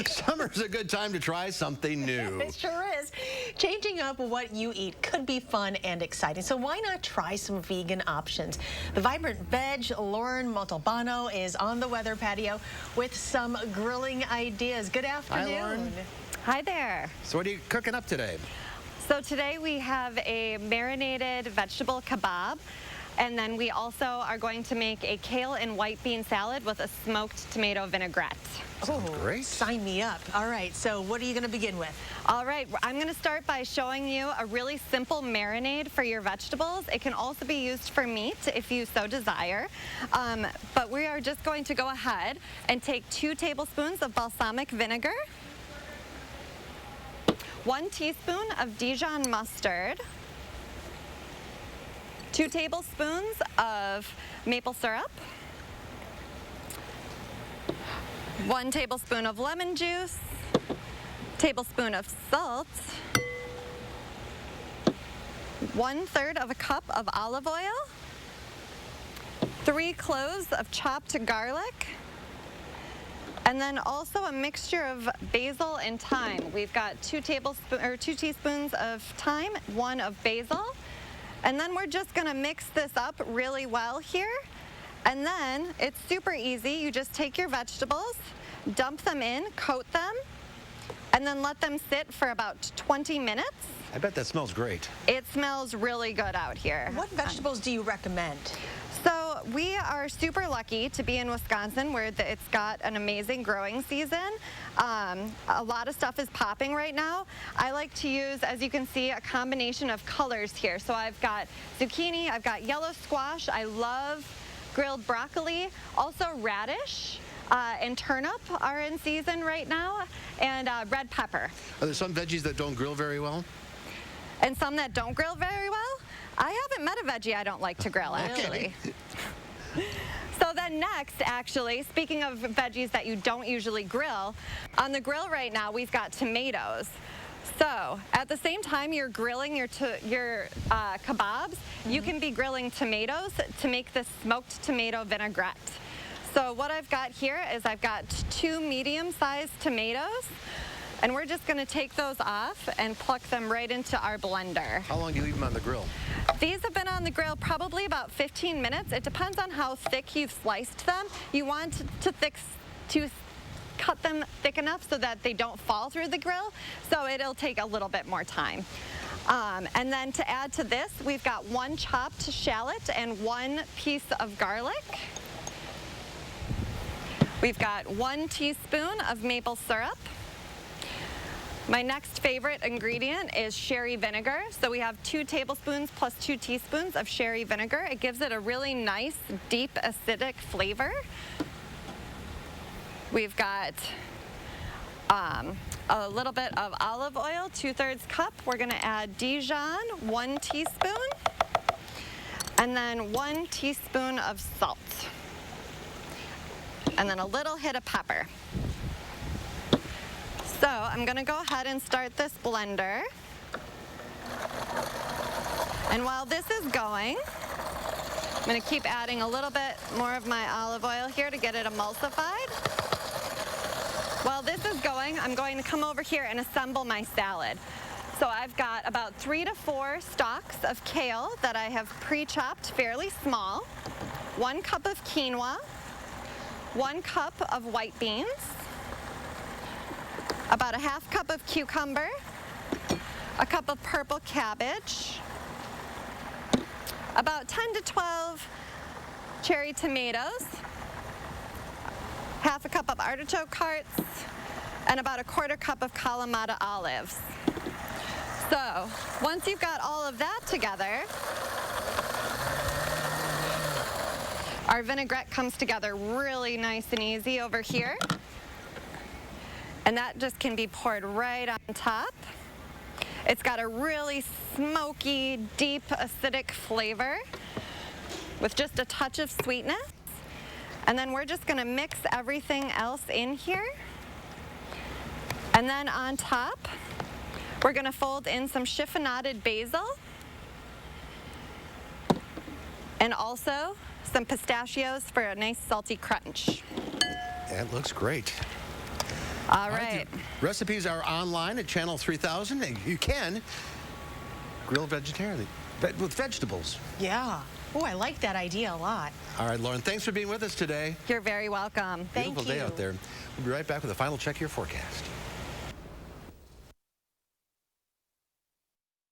Summer's a good time to try something new. It sure is. Changing up what you eat could be fun and exciting, so why not try some vegan options? The Vibrant Veg, Lauren Montelbano, is on the weather patio with some grilling ideas. Good afternoon. Hi, Lauren. Hi there. So what are you cooking up today? So today we have a marinated vegetable kebab. And then we also are going to make a kale and white bean salad with a smoked tomato vinaigrette. Oh, great. Sign me up. All right, so what are you going to begin with? All right, I'm going to start by showing you a really simple marinade for your vegetables. It can also be used for meat if you so desire. But we are just going to go ahead and take 2 tablespoons of balsamic vinegar, 1 teaspoon of Dijon mustard, 2 tablespoons of maple syrup, 1 tablespoon of lemon juice, tablespoon of salt, 1/3 of a cup of olive oil, 3 cloves of chopped garlic, and then also a mixture of basil and thyme. We've got 2 teaspoons of thyme, 1 of basil. And then we're just gonna mix this up really well here. And then it's super easy. You just take your vegetables, dump them in, coat them, and then let them sit for about 20 minutes. I bet that smells great. It smells really good out here. What vegetables do you recommend? So we are super lucky to be in Wisconsin where it's got an amazing growing season. A lot of stuff is popping right now. I like to use, as you can see, a combination of colors here. So I've got zucchini, I've got yellow squash, I love grilled broccoli, also radish and turnip are in season right now, and red pepper. Are there some veggies that don't grill very well? And some that don't grill very well? I haven't met a veggie I don't like to grill, actually. So then next, actually, speaking of veggies that you don't usually grill, on the grill right now we've got tomatoes. So at the same time you're grilling your kebabs, you can be grilling tomatoes to make this smoked tomato vinaigrette. So what I've got here is I've got 2 medium-sized tomatoes, and we're just going to take those off and pluck them right into our blender. How long do you leave them on the grill? These have been on the grill probably about 15 minutes. It depends on how thick you've sliced them. You want to cut them thick enough so that they don't fall through the grill, so it'll take a little bit more time. And then to add to this, we've got 1 chopped shallot and 1 piece of garlic. We've got 1 teaspoon of maple syrup. My next favorite ingredient is sherry vinegar. So we have 2 tablespoons plus 2 teaspoons of sherry vinegar. It gives it a really nice, deep, acidic flavor. We've got a little bit of olive oil, 2/3 cup. We're gonna add Dijon, 1 teaspoon, and then 1 teaspoon of salt. And then a little hit of pepper. So I'm going to go ahead and start this blender. And while this is going, I'm going to keep adding a little bit more of my olive oil here to get it emulsified. While this is going, I'm going to come over here and assemble my salad. So I've got about 3 to 4 stalks of kale that I have pre-chopped fairly small, 1 cup of quinoa, 1 cup of white beans, about a 1/2 cup of cucumber, a cup of purple cabbage, about 10 to 12 cherry tomatoes, 1/2 cup of artichoke hearts, and about a 1/4 cup of Kalamata olives. So once you've got all of that together, our vinaigrette comes together really nice and easy over here. And that just can be poured right on top. It's got a really smoky, deep, acidic flavor with just a touch of sweetness. And then we're just gonna mix everything else in here. And then on top, we're gonna fold in some chiffonaded basil and also some pistachios for a nice salty crunch. That looks great. All right. Recipes are online at Channel 3000. And you can grill vegetarianly with vegetables. Yeah. Oh, I like that idea a lot. All right, Lauren, thanks for being with us today. You're very welcome. Thank Beautiful day you. out there. We'll be right back with a final check of your forecast.